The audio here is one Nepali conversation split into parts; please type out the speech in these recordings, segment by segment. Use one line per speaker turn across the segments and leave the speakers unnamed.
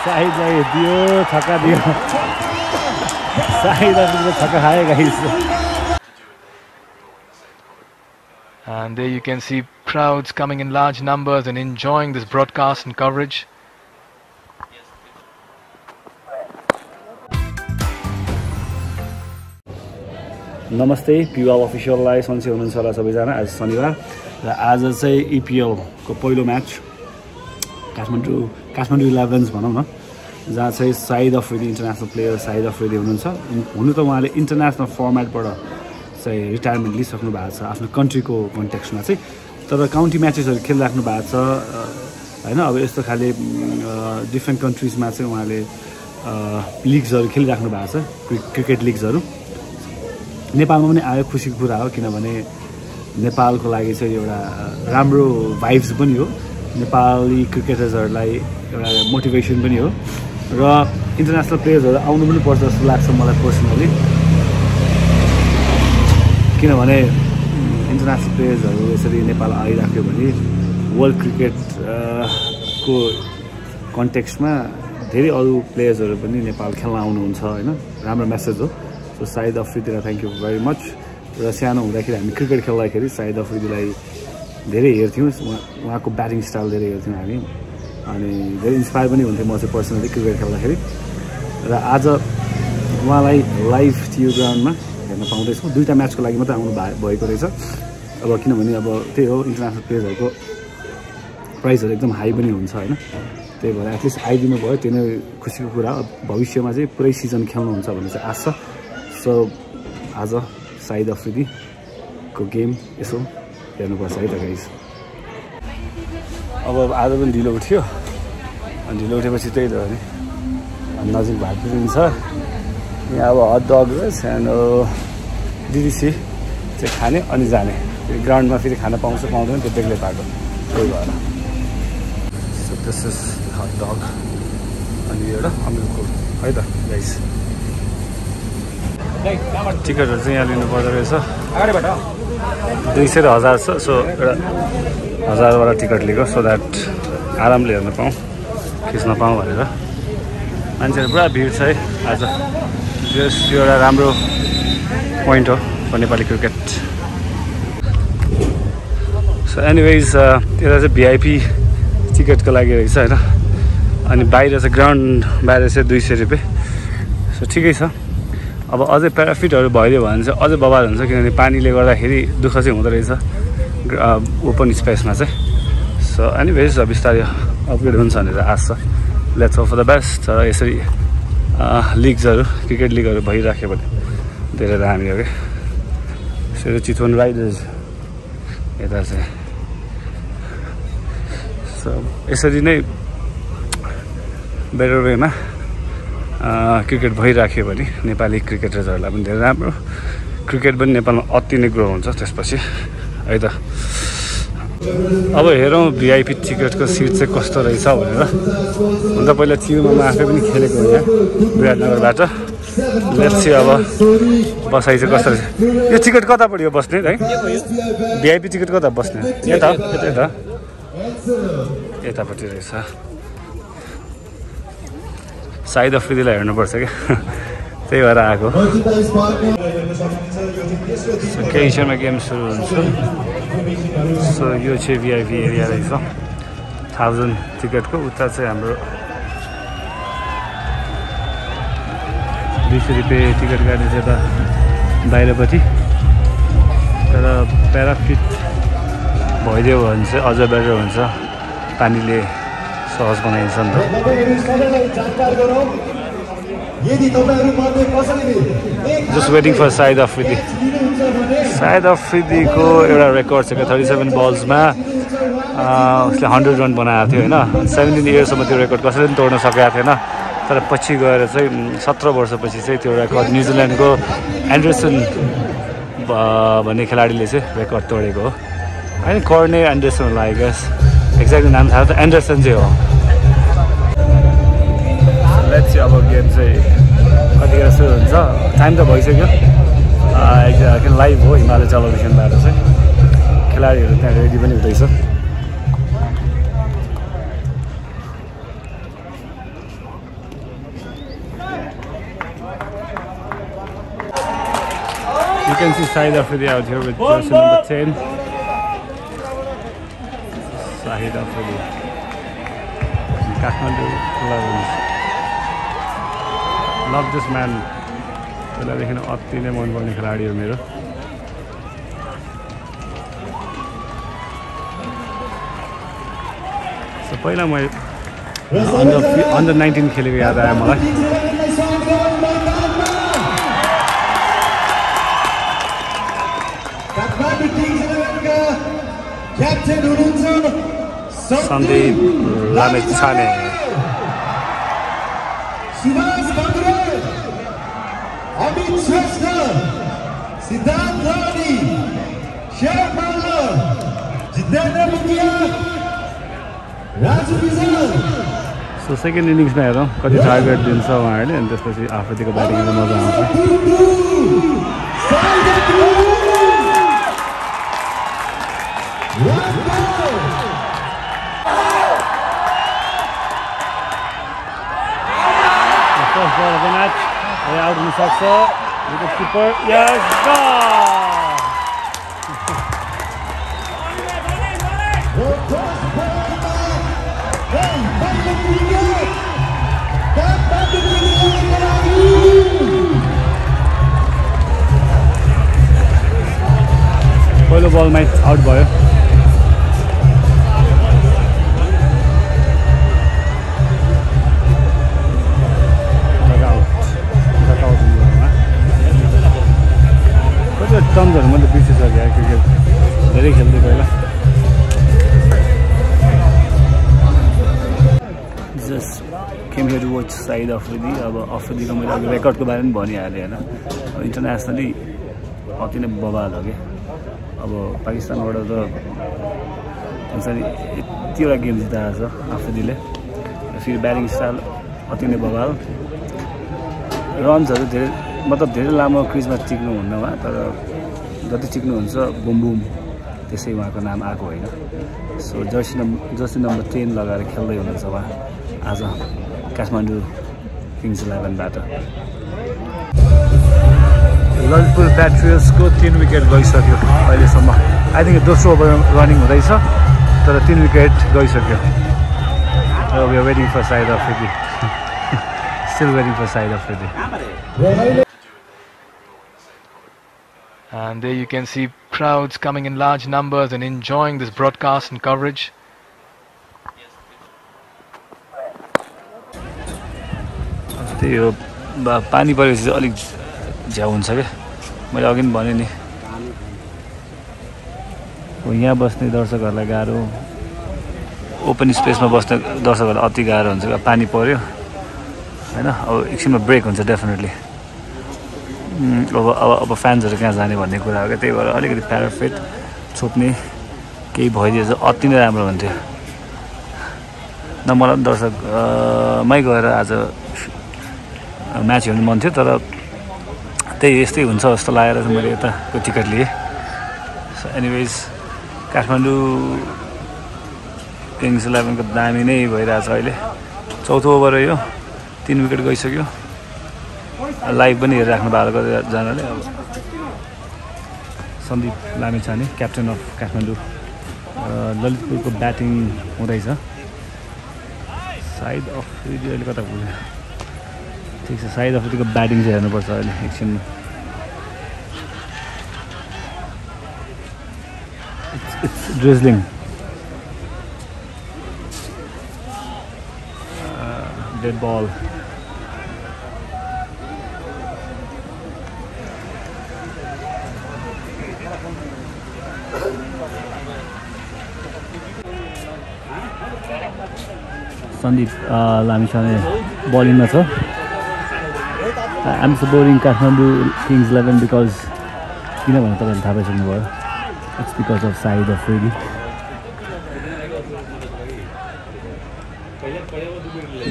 साइडलाई दियो छक्का दियो साइड अफ्रिदीले छक्का खायो guys
And there you can see crowds coming in large numbers and enjoying this broadcast and coverage.
नमस्ते पिवाल अफिसियललाई सन्चै हुनुहुन्छ होला सबैजना आज शनिबार र आज चाहिँ EPL को पहिलो म्याच काठमाडौँ 11s भनौँ न जहाँ चाहिँ साइद अफ्रिदी इन्टरनेसनल प्लेयर साइद अफ्रिदी हुनुहुन्छ हुनु त उहाँले इन्टरनेसनल फर्मेटबाट चाहिँ रिटायरमेन्ट लिइसक्नु भएको छ आफ्नो कन्ट्रीको कन्टेक्स्टमा चाहिँ तर काउन्टी म्याचेसहरू खेलिराख्नु भएको छ हैन अब यस्तो खाले डिफ्रेन्ट कन्ट्रिजमा चाहिँ उहाँले लिग्सहरू खेलिराख्नु भएको छ क्रिकेट लिग्सहरू नेपालमा पनि आयो खुसीको कुरा हो किनभने नेपालको लागि चाहिँ एउटा राम्रो भाइब्स पनि हो नेपाली क्रिकेटर्सहरूलाई एउटा मोटिभेसन पनि हो र इन्टरनेसनल प्लेयर्सहरू आउनु पनि पर्छ जस्तो लाग्छ मलाई पर्सनली किनभने इन्टरनेसनल प्लेयर्सहरू यसरी नेपाल आइराख्यो भने वर्ल्ड क्रिकेट को कन्टेक्स्टमा धेरै अरू प्लेयर्सहरू पनि नेपाल खेल्न आउनुहुन्छ हैन राम्रो मेसेज हो सो साइद अफ्रिदीलाई थ्याङ्क यू भेरी मच र सानो हुँदाखेरि हामी क्रिकेट खेल्दाखेरि साइद अफ्रिदीलाई धेरै हेर्थ्यौँ उहाँको ब्याटिङ स्टाइल धेरै हेर्थ्यौँ हामी अनि धेरै इन्सपायर पनि हुन्थ्यो म चाहिँ पर्सनली क्रिकेट खेल्दाखेरि र आज उहाँलाई लाइभ टिभी ग्राउन्डमा हेर्न पाउँदैछौँ दुईवटा म्याचको लागि मात्रै आउनु भएको रहेछ अब किनभने अब त्यही हो इन्टरनेसनल प्लेयर्सहरूको प्राइसहरू एकदम हाई पनि हुन्छ होइन त्यही भएर एटलिस्ट आइदिनु भयो त्यो नै खुसीको कुरा हो भविष्यमा चाहिँ पुरै सिजन खेल्नुहुन्छ भन्ने चाहिँ आशा सो आज साइद अफ्रिदीको गेम यसो हेर्नुपर्छ है त गाइस अब आज पनि ढिलो उठ्यो अनि ढिलो उठेपछि त्यही त हो नि नजिक भात पनि छ यहाँ अब हट डग र सानो डिडिसी चाहिँ खाने अनि जाने ग्राउन्डमा फेरि खाना पाउँछ पाउँदैन त्यो बेग्लै पाएको त्यही भएर सो दिस इज हट डग अनि एउटा अमृतकोल है त गाइस टिकटहरू चाहिँ यहाँ लिनु पर्दो रहेछ 200 र 1000 छ सो एउटा 1000 वाला टिकट लिएको सो द्याट आरामले हेर्न पाऊँ खिच्न पाऊँ भनेर मान्छेहरू पुरा भिड छ है आज यो एउटा राम्रो पोइन्ट हो for Nepali cricket so anyways यता चाहिँ भिआइपी टिकटको लागि रहेछ होइन अनि बाहिर चाहिँ ग्राउन्ड बाहिर चाहिँ 200 रुपियाँ सो ठिकै छ अब अझै प्याराफिटहरू भइदियो भने चाहिँ अझै बवाल हुन्छ किनभने पानीले गर्दाखेरि दुःख चाहिँ हुँदो रहेछ ओपन स्पेसमा चाहिँ सो एनिवेज बिस्तारै अपग्रेड हुन्छ भनेर आशा let's hope for the best र यसरी लिग्सहरू क्रिकेट लिगहरू भइराख्यो भने धेरै दामी हो क्या यसरी चितवन राइडर्स यता चाहिँ सो यसरी नै बेटर वेमा क्रिकेट भइराख्यो भने नेपाली क्रिकेटर्सहरूलाई पनि धेरै राम्रो क्रिकेट पनि नेपालमा अति नै ग्रो हुन्छ त्यसपछि है त अब हेरौँ भिआइपी टिकटको सिट चाहिँ कस्तो रहेछ भनेर अन्त पहिला टिभीमा म आफै पनि खेलेको हो यहाँ विराटनगरबाट लेट्स सी अब बसाइ चाहिँ कस्तो रहेछ यो टिकट कता पऱ्यो बस्ने है भिआइपी टिकट कता बस्ने यता यतापट्टि रहेछ साइद अफ्रिदीलाई हेर्नुपर्छ क्या त्यही भएर आएको केही क्षणमा गेम सुरु हुन्छ सो यो चाहिँ भिआइपी एरिया रहेछ 1000 टिकटको उता चाहिँ हाम्रो 200 रुपियाँ टिकट काट्ने चाहिँ यता बाहिरपट्टि तर प्याराफिट भइदियो भने चाहिँ अझ बेटर हुन्छ पानीले सहज बनाइन्छ नि त जस्ट वेटिङ फर साइद अफ्रिदी को एउटा रेकर्ड छ क्या 37 बल्समा उसले 100 रन बनाएको थियो होइन 17 इयर्ससम्म त्यो रेकर्ड कसैले पनि तोड्न सकेको थिएन तर पछि गएर चाहिँ 17 वर्षपछि चाहिँ त्यो रेकर्ड न्युजिल्यान्डको एन्डरसन भन्ने खेलाडीले चाहिँ रेकर्ड तोडेको हो होइन कर्ने एन्डरसन होला आई गेस एक्ज्याक्टली नाम थाहा त एन्डरसन चाहिँ हो लेट्स सी अब गेम चाहिँ कतिखेर सुरु हुन्छ टाइम त भइसक्यो लाइभ हो हिमालय टेलिभिजनबाट चाहिँ खेलाडीहरू त्यहाँ रेडी पनि हुँदैछ You can see Shahid Afridi out here with jersey number 10. Shahid Afridi. Kathmandu 11. Love this man. पहिलादेखि अति नै मनपर्ने खेलाडी हो मेरो. So पहिला मैले under 19 खेलेको याद आयो मलाई. Sandeep Lamechhane.
Amit Shrestha, Siddharth Rani, Sher Parla, Jitendra Mukhia, Raju Vizal.
So second innings ma हेरौँ कति टार्गेट दिन्छ उहाँहरूले अनि त्यसपछि आफूतिको ब्याटिङ गर्न मजा आउँछ. First ball of the match. Out in Saksa, wicket keeper, yes, goal! पहिलो बलमा आउट भयो. टर्म्सहरू मैले बिर्सिसकेँ क्रिकेट धेरै खेल्दै पहिला. Just came here to watch Shahid Afridi. अब अफ्रिदीको मैले अघि रेकर्डको बारेमा पनि भनिहालेँ होइन. अब इन्टरनेसनली अति नै बवाल हो कि. अब पाकिस्तानबाट त हुन्छ नि यतिवटा गेम जिताएको छ अफ्रिदीले. फेरि ब्याटिङ स्टाइल अति नै बवाल. रन्सहरू धेरै मतलब धेरै लामो क्रिजमा टिक्नुहुन्न उहाँ, तर जति टिक्नुहुन्छ बुम बुम त्यसै उहाँको नाम आएको होइन. सो जर्सी नम्बर 10 लगाएर खेल्दै हुनुहुन्छ उहाँ आज काठमाडौँ किङ्स 11बाट. ललितपुर प्याट्रियट्सको 3 विकेट गइसक्यो अहिलेसम्म. आई थिङ्क दोस्रो ओभर रनिङ हुँदैछ तर 3 विकेट गइसक्यो. We are waiting for Shahid Afridi. Still waiting for Shahid Afridi.
And there you can see crowds coming in large numbers and enjoying this broadcast and coverage.
त्यही हो पानी परेपछि अलिक झ्याउ हुन्छ क्या. मैले अघि पनि भने नि यहाँ बस्ने दर्शकहरूलाई गाह्रो, ओपन स्पेसमा बस्ने दर्शकहरूलाई अति गाह्रो हुन्छ. पानी पर्यो होइन, अब एकछिनमा ब्रेक हुन्छ डेफिनेटली. अब फ्यान्सहरू कहाँ जाने भन्ने कुरा हो क्या. त्यही भएर अलिकति प्याराफिट छोप्ने केही भइदिएछ अति नै राम्रो हुन्थ्यो. न मलाई दर्शकमै गएर आज म्याच हेर्नु मन थियो, तर त्यही यस्तै हुन्छ जस्तो लागेर चाहिँ मैले यताको टिकट लिएँ. सो एनिवेज काठमाडौँ किङ्स 11को दामी नै भइरहेछ अहिले. चौथो ओभर हो यो. 3 विकेट गइसक्यो. लाइभ पनि हेरिराख्नु भएको कतिजनाले. अब सन्दीप लामिछाने क्याप्टेन अफ काठमाडौँ ललितपुरको ब्याटिङ हुँदैछ. साइड अफ्रिदी अहिले कता पुग्यो. ठिक छ, साइड अफ्रिदीको ब्याटिङ चाहिँ हेर्नुपर्छ अहिले एकछिन. It's drizzling. Dead ball. Sandeep Lamichhane बलिङमा छ. I'm supporting Kathmandu Kings 11 because किनभने तपाईँले थाहा पाइसक्नुभयो. It's because of Shahid Afridi.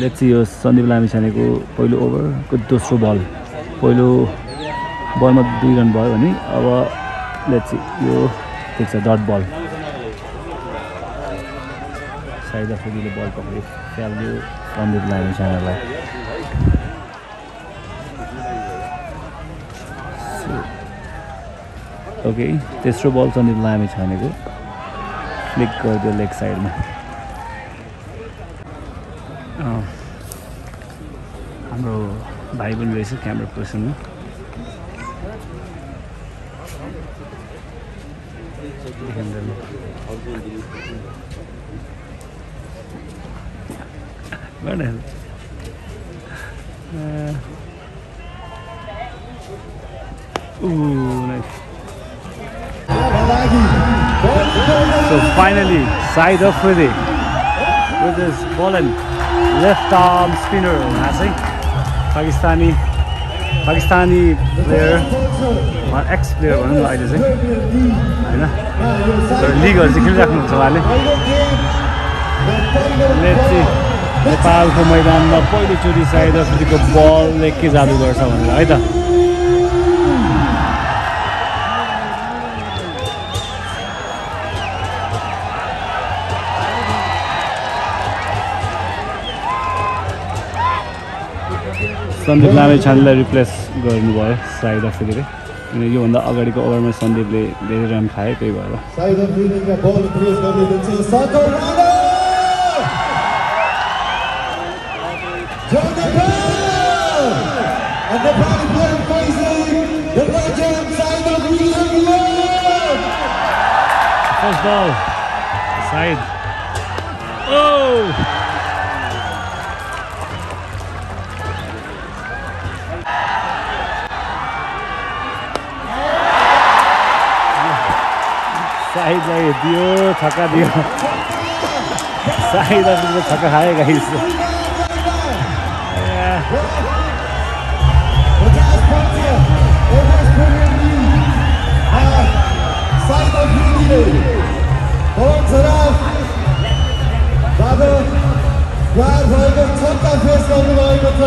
Let's see यो सन्दीप लामिछानेको पहिलो ओभरको दोस्रो बल. पहिलो बलमा 2 रन भयो भने अब लेट्स सी यो ठिक छ डट बल. साइड अफ्रिदीले बल पक्रियो, फ्याल्यो सन्दीप लामिछानेलाई. ओके तेस्रो बल सन्दीप लामी छानेको फ्लिक गरिदियो लेग साइडमा हाम्रो भाइ पनि रहेछ camera पर्सनमा nice. So finally, Saeed Afridi with his ball and left arm spinner. Pakistani player, or ex-player भनौँ न अहिले चाहिँ हैन तर लिगहरु चाहिँ खेलिराख्नुहुन्छ उहाँले लेट्स सी नेपालको मैदानमा पहिलोचोटि सायद अफ्रिदीको बलले के जादु गर्छ भनेर है त सन्दीप लामिछानेलाई रिप्लेस गर्नुभयो सायद अफ्रिदीले किनकि योभन्दा अगाडिको ओभरमा सन्दीपले धेरै रन खाए त्यही भएर
सायद अफ्रिदीले बल प्रेस गर्दै sucker Rana and the Nepali player facing the legend Saeed Afridi.
First ball, Saeed. Oh! साइडलाई दियो छक्का दियो साइड अफ्रिदीले छक्का खाए गाइस
Saeed Afridi दादा यार भएको छक्का फेस गर्नुभएको छ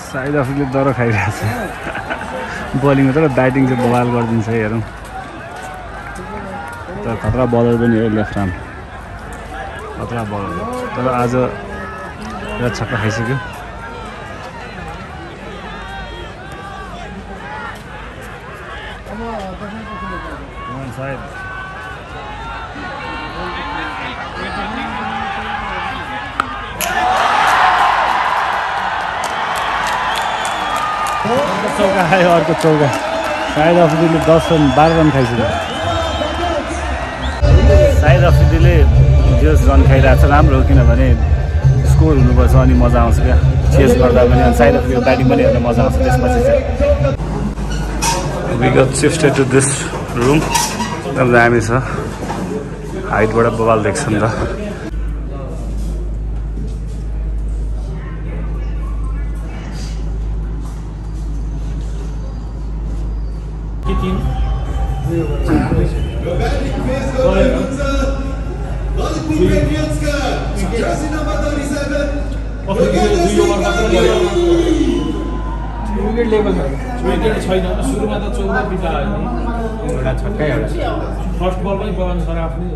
सायद अफ्रिदीले डर खाइरहेछ बलिङमा तर ब्याटिङ चाहिँ बवाल गरिदिन्छ हेरौँ तर खतरा बलर पनि हो लेफ्ट आर्म खतरा बलर तर आज एउटा छक्का खाइसक्यो सायद चौका खायो अर्को चौका सायद अफ्रिदीले 10 रन 12 रन खाइसक्यो सायद अफ्रिदीले जस रन खाइरहेको छ राम्रो हो किनभने स्कोर हुनुपर्छ अनि मजा आउँछ क्या चेस गर्दा पनि अनि सायद अफ्रिदीको ब्याटिङ पनि हेर्न मजा आउँछ त्यसपछि चाहिँ we got shifted to this room एकदम दामी छ हाइटबाट बवाल देख्छ नि त
jersey number 37
विकेट लेभलमा विकेट छैन सुरुमा त 14 बिता हैन एउटा छक्का एउटा फर्स्ट बल पनि पवन सर आफ्नै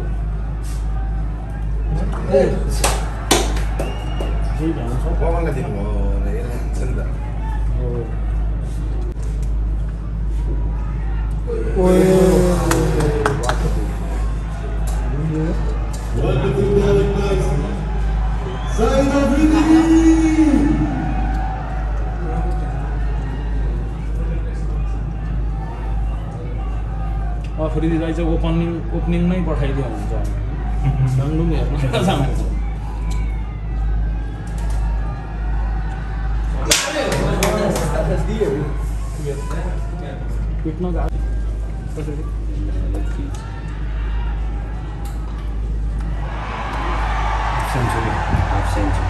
पवनले दिनु हो हेर्छ नि त Saeed Afridi
अफ्रिदीलाई चाहिँ ओपनिङ नै पठाइदियो हुन्छ राम्रो हेर्न चाहन्छ पिट्न गाह्रो कसरी
century, half century.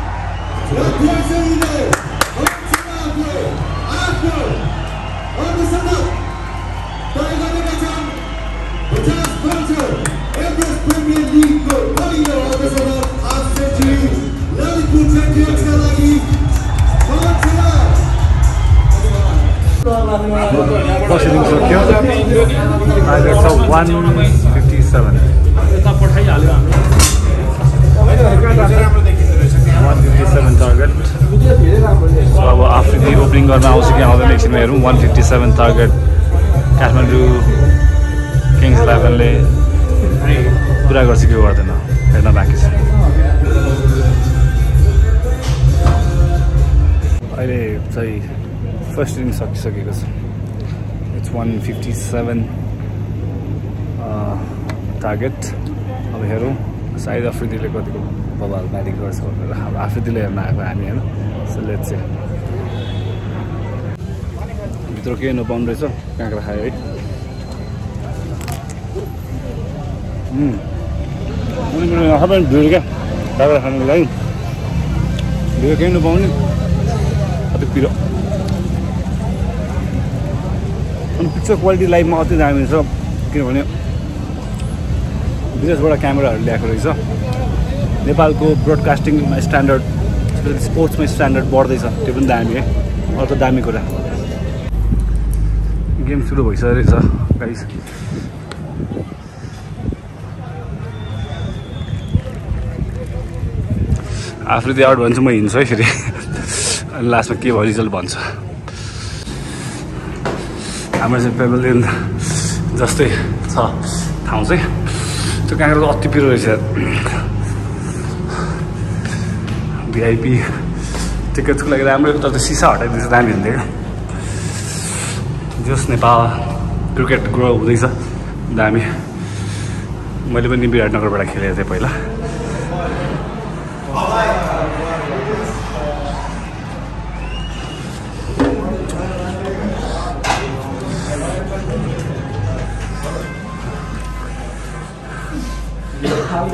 Proceeding to 157 157
यता पठाइहाल्यो हामीले
157 टार्गेट सो अब आफूले ओपनिङ गर्न आउँछ कि आउँदैन एकछिनमा हेरौँ 157 टार्गेट काठमाडौँ किङ्स 11ले पुरा गर्छ कि गर्दैन हेर्न बाँकी छ अहिले चाहिँ फर्स्ट इनिङ सकिसकेको छ इट्स 157 टार्गेट अब हेरौँ सायद अफ्रिदीले कतिको बबाल ब्याटिङ गर्छ भनेर अब आफूले हेर्न आएको हामी होइन सो लेट्स से भित्र केही नपाउनु रहेछ काँक्रा खायो है सबै भिड क्या काँक्रा खानुको लागि भिड केही नपाउने अति पिरो अनि पिक्चर क्वालिटी लाइभमा अति दामी छ किनभने विदेशबाट क्यामेराहरू ल्याएको रहेछ नेपालको ब्रोडकास्टिङमा स्ट्यान्डर्ड स्पोर्ट्समा स्ट्यान्डर्ड बढ्दैछ त्यो पनि दामी है अर्को दामी कुरा गेम सुरु भइसकेको रहेछ गाइस आफूले आउट भन्छ म हिँड्छु है फेरि अनि लास्टमा के भयो रिजल्ट भन्छ हाम्रो चाहिँ पेबलियन जस्तै छ ठाउँ चाहिँ त्यो काँक्रा अति पिरो रहेछ भिआइपी टिकट्सको लागि राम्रो तर त्यो सिसा हटाइदिन्छ दामी हुन्थ्यो क्या जस नेपाल क्रिकेट ग्रो हुँदैछ दामी मैले पनि विराटनगरबाट खेलेको थिएँ पहिला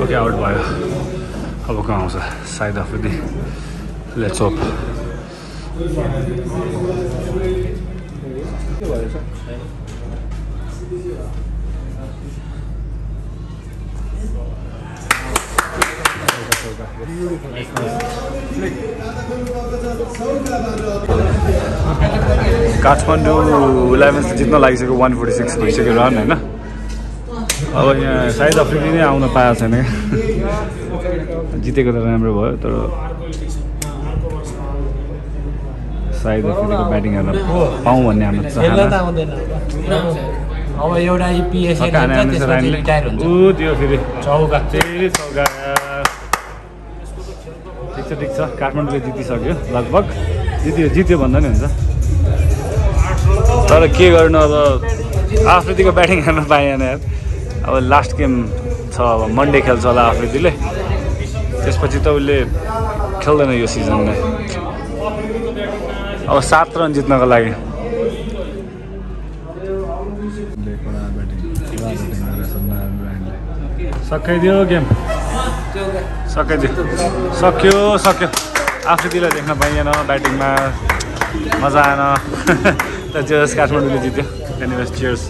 ओके आउट भयो अब कहाँ आउँछ सायद अफ्रिदी लेट्स होप काठमाडौँ 11 जित्न लागिसक्यो 146 भइसक्यो रन होइन अब यहाँ सायद अफ्रिदी नै आउन पाएको छैन क्या जितेको त राम्रो भयो तर सायद अफ्रिदीको ब्याटिङ हेर्न पाऊँ भन्ने हाम्रो चाहना
अब एउटा इपिएस
त्यो फेरि चौका ठिक छ काठमाडौँले जितिसक्यो लगभग जित्यो भन्दा नि हुन्छ तर के गर्नु अब अफ्रिदीको ब्याटिङ हेर्न पाएन यार अब लास्ट गेम छ अब मन्डे खेल्छ होला अफ्रिदीले त्यसपछि त उसले खेल्दैन यो सिजनमा अब 7 रन जित्नको लागि सकाइदियो गेम सक्यो अफ्रिदीलाई देख्न पाइएन ब्याटिङमा मजा आएन त जस काठमाडौँले जित्यो एनिवेज चियर्स